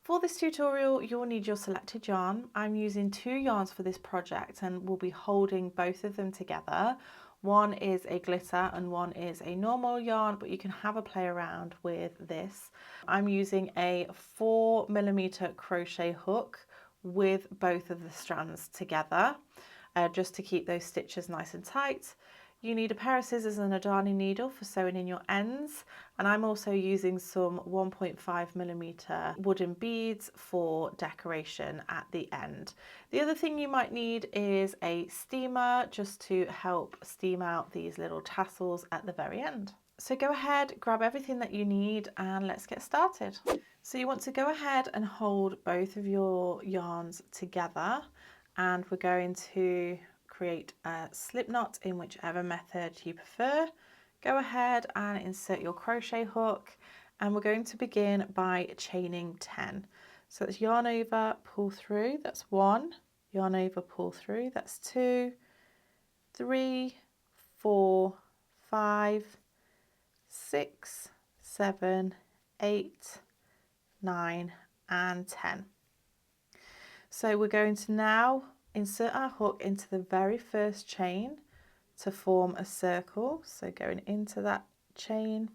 For this tutorial, you'll need your selected yarn. I'm using 2 yarns for this project and we'll be holding both of them together. One is a glitter and one is a normal yarn, but you can have a play around with this. I'm using a 4mm crochet hook with both of the strands together, just to keep those stitches nice and tight. You need a pair of scissors and a darning needle for sewing in your ends, and I'm also using some 1.5mm wooden beads for decoration at the end. The other thing you might need is a steamer, just to help steam out these little tassels at the very end. So go ahead, grab everything that you need and let's get started. So you want to go ahead and hold both of your yarns together, and we're going to create a slip knot in whichever method you prefer. Go ahead and insert your crochet hook, and we're going to begin by chaining 10. So it's yarn over, pull through, that's 1, yarn over, pull through, that's 2, 3, 4, 5, 6, 7, 8, 9 and 10. So we're going to now insert our hook into the very first chain to form a circle. So going into that chain,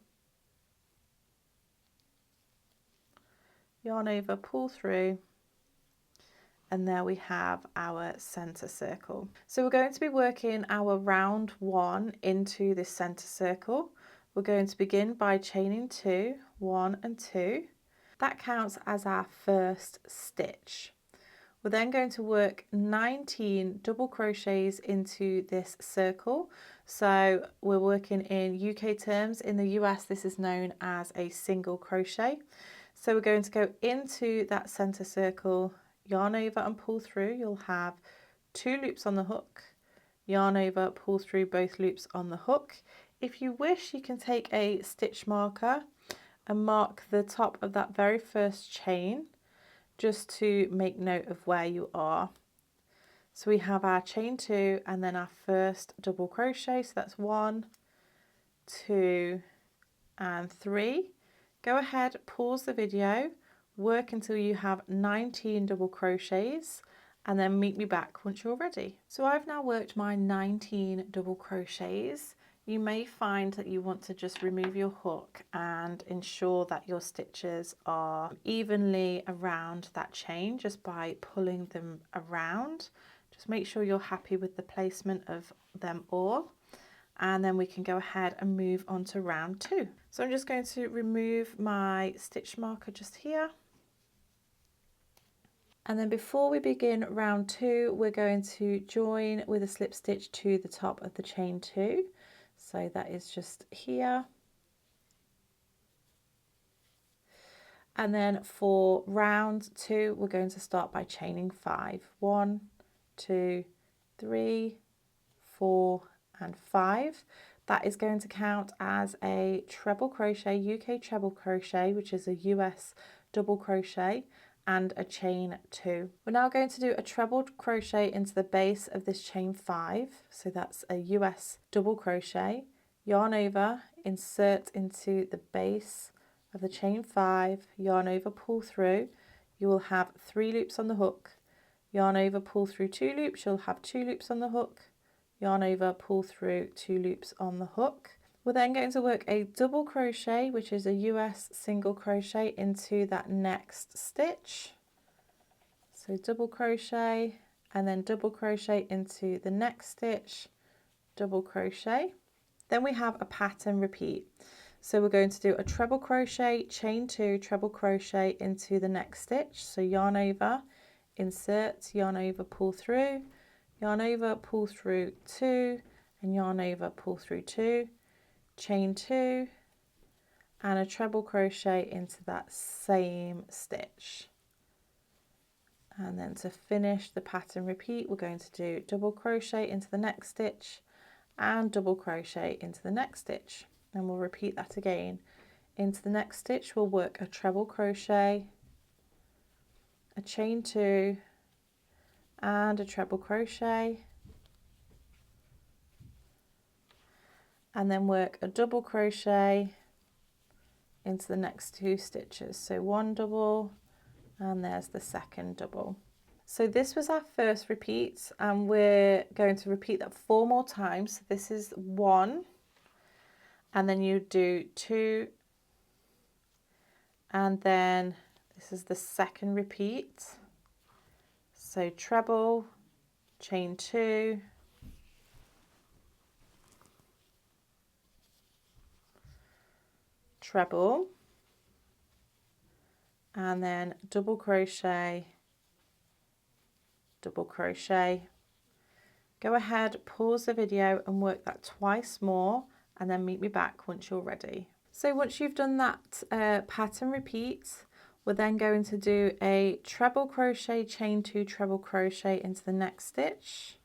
yarn over, pull through, and there we have our center circle. So we're going to be working our round 1 into this center circle. We're going to begin by chaining 2, 1 and 2. That counts as our first stitch. We're then going to work 19 double crochets into this circle. So we're working in UK terms. In the US, this is known as a single crochet. So we're going to go into that center circle, yarn over and pull through. You'll have 2 loops on the hook, yarn over, pull through both loops on the hook. If you wish, you can take a stitch marker and mark the top of that very first chain, just to make note of where you are. So we have our chain 2 and then our first double crochet. So that's 1, 2 and 3. Go ahead, pause the video, work until you have 19 double crochets, and then meet me back once you're ready. So I've now worked my 19 double crochets. You may find that you want to just remove your hook and ensure that your stitches are evenly around that chain just by pulling them around. Just make sure you're happy with the placement of them all, and then we can go ahead and move on to round 2. So I'm just going to remove my stitch marker just here. And then before we begin round 2, we're going to join with a slip stitch to the top of the chain 2. So that is just here. And then for round 2, we're going to start by chaining 5. 1, 2, 3, 4 and 5. That is going to count as a treble crochet, UK treble crochet, which is a US double crochet, and a chain 2. We're now going to do a treble crochet into the base of this chain 5. So that's a US double crochet, yarn over, insert into the base of the chain 5, yarn over, pull through. You will have 3 loops on the hook, yarn over, pull through 2 loops. You'll have 2 loops on the hook, yarn over, pull through 2 loops on the hook. We're then going to work a double crochet, which is a US single crochet, into that next stitch. So double crochet and then double crochet into the next stitch, double crochet. Then we have a pattern repeat. So we're going to do a treble crochet, chain 2, treble crochet into the next stitch. So yarn over, insert, yarn over, pull through, yarn over, pull through 2, and yarn over, pull through 2, chain 2, and a treble crochet into that same stitch. And then to finish the pattern repeat, we're going to do double crochet into the next stitch and double crochet into the next stitch. And we'll repeat that again. Into the next stitch, we'll work a treble crochet, a chain 2, and a treble crochet, and then work a double crochet into the next 2 stitches. So 1 double And there's the second double. So this was our first repeat, and we're going to repeat that 4 more times. So this is 1, and then you do 2, and then this is the second repeat. So treble, chain 2, treble, and then double crochet, double crochet. Go ahead, pause the video and work that twice more, and then meet me back once you're ready. So once you've done that pattern repeat, we're then going to do a treble crochet, chain 2, treble crochet into the next stitch,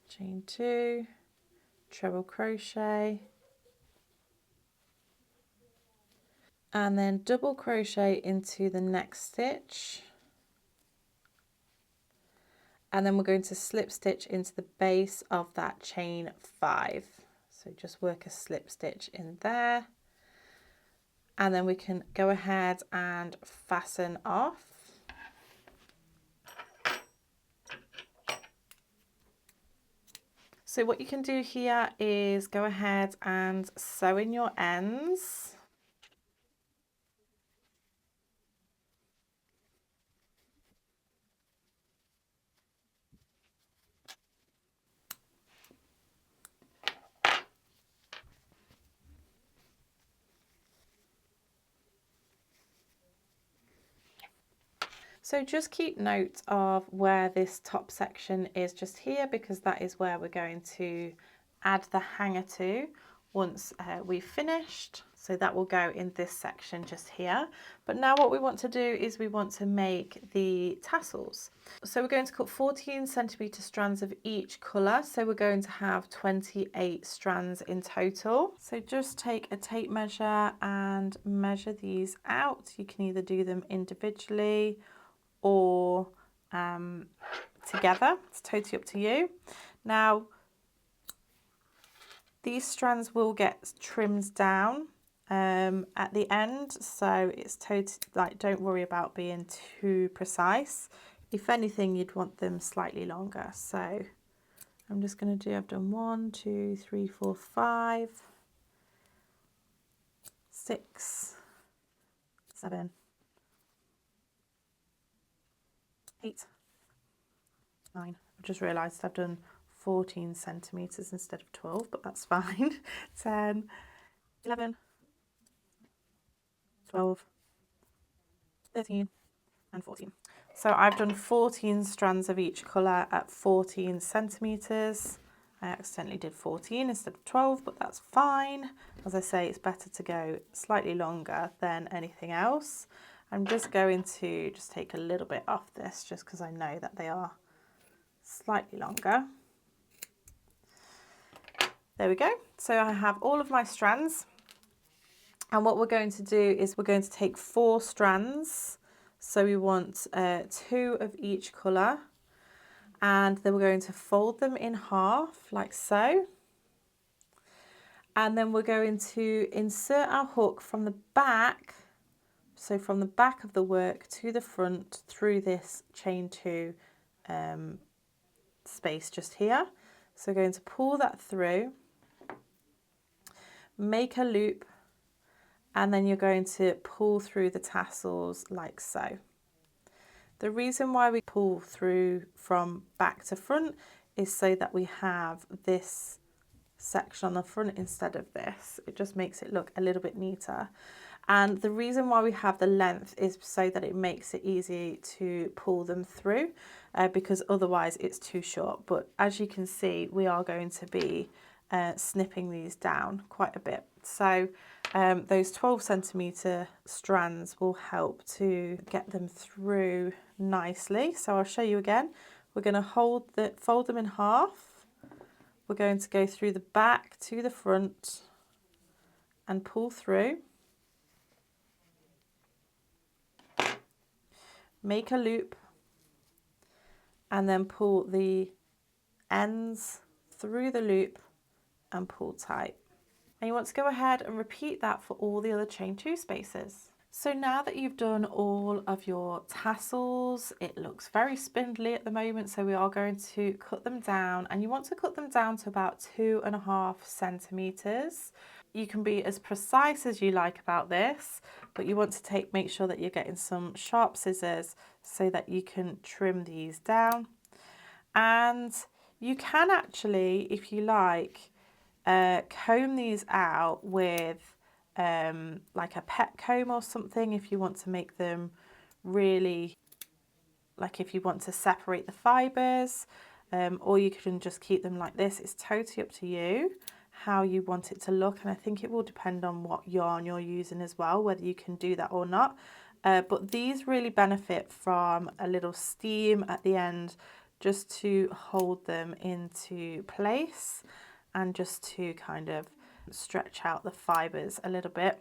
chain 2, treble crochet, and then double crochet into the next stitch, and then we're going to slip stitch into the base of that chain 5. So just work a slip stitch in there, and then we can go ahead and fasten off. So what you can do here is go ahead and sew in your ends. So just keep note of where this top section is just here, because that is where we're going to add the hanger to once we've finished. So that will go in this section just here. But now what we want to do is we want to make the tassels. So we're going to cut 14cm strands of each colour. So we're going to have 28 strands in total. So just take a tape measure and measure these out. You can either do them individually or together. It's totally up to you. Now these strands will get trimmed down at the end, so it's totally like, don't worry about being too precise. If anything, you'd want them slightly longer. So I'm just going to do, I've done 1, 2, 3, 4, 5, 6, 7, 8, 9. I've just realised I've done 14cm instead of 12, but that's fine. 10, 11, 12, 13, and 14. So I've done 14 strands of each colour at 14cm. I accidentally did 14 instead of 12, but that's fine. As I say, it's better to go slightly longer than anything else. I'm just going to just take a little bit off this, just because I know that they are slightly longer. There we go. So I have all of my strands. And what we're going to do is we're going to take 4 strands. So we want 2 of each colour, and then we're going to fold them in half like so. And then we're going to insert our hook from the back, so from the back of the work to the front through this chain 2 space just here. So we're going to pull that through, make a loop, and then you're going to pull through the tassels like so. The reason why we pull through from back to front is so that we have this section on the front instead of this. It just makes it look a little bit neater. And the reason why we have the length is so that it makes it easy to pull them through, because otherwise it's too short. But as you can see, we are going to be snipping these down quite a bit. So those 12cm strands will help to get them through nicely. So I'll show you again. We're going to fold them in half. We're going to go through the back to the front and pull through. Make a loop and then pull the ends through the loop and pull tight. And you want to go ahead and repeat that for all the other chain 2 spaces. So now that you've done all of your tassels, it looks very spindly at the moment, so we are going to cut them down, and you want to cut them down to about 2.5 centimetres. You can be as precise as you like about this, but you want to make sure that you're getting some sharp scissors so that you can trim these down. And you can actually, if you like, comb these out with like a pet comb or something if you want to make them really, like if you want to separate the fibres, or you can just keep them like this. It's totally up to you how you want it to look, and I think it will depend on what yarn you're using as well, whether you can do that or not. But these really benefit from a little steam at the end just to hold them into place and just to kind of stretch out the fibres a little bit.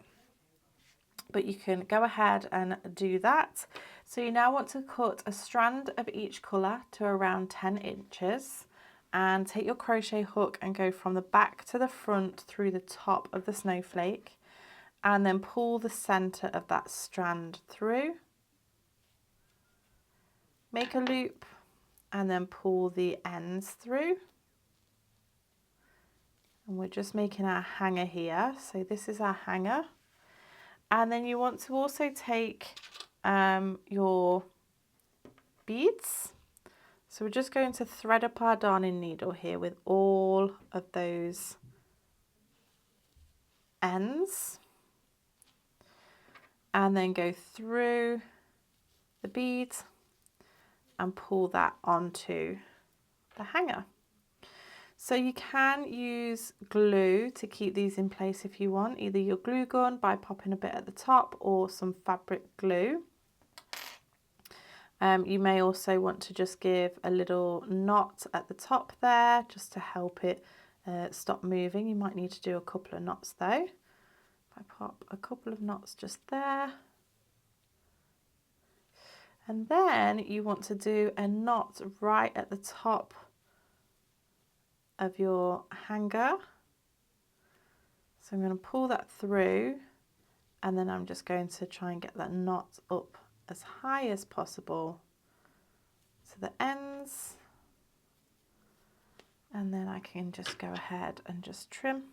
But you can go ahead and do that. So you now want to cut a strand of each colour to around 10 inches and take your crochet hook and go from the back to the front through the top of the snowflake, and then pull the centre of that strand through, make a loop, and then pull the ends through. And we're just making our hanger here. So this is our hanger. And then you want to also take your beads. So we're just going to thread up our darning needle here with all of those ends, and then go through the beads and pull that onto the hanger. So you can use glue to keep these in place if you want, either your glue gun by popping a bit at the top or some fabric glue. You may also want to just give a little knot at the top there just to help it stop moving. You might need to do a couple of knots though. I pop a couple of knots just there. And then you want to do a knot right at the top of your hanger. So I'm going to pull that through, and then I'm just going to try and get that knot up as high as possible to the ends, and then I can just go ahead and just trim.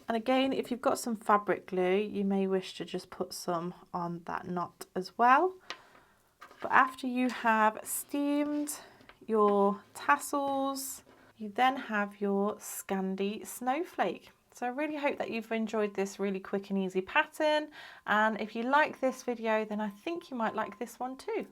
And again, if you've got some fabric glue, you may wish to just put some on that knot as well. But after you have steamed your tassels, you then have your Scandi snowflake. So I really hope that you've enjoyed this really quick and easy pattern. And if you like this video, then I think you might like this one too.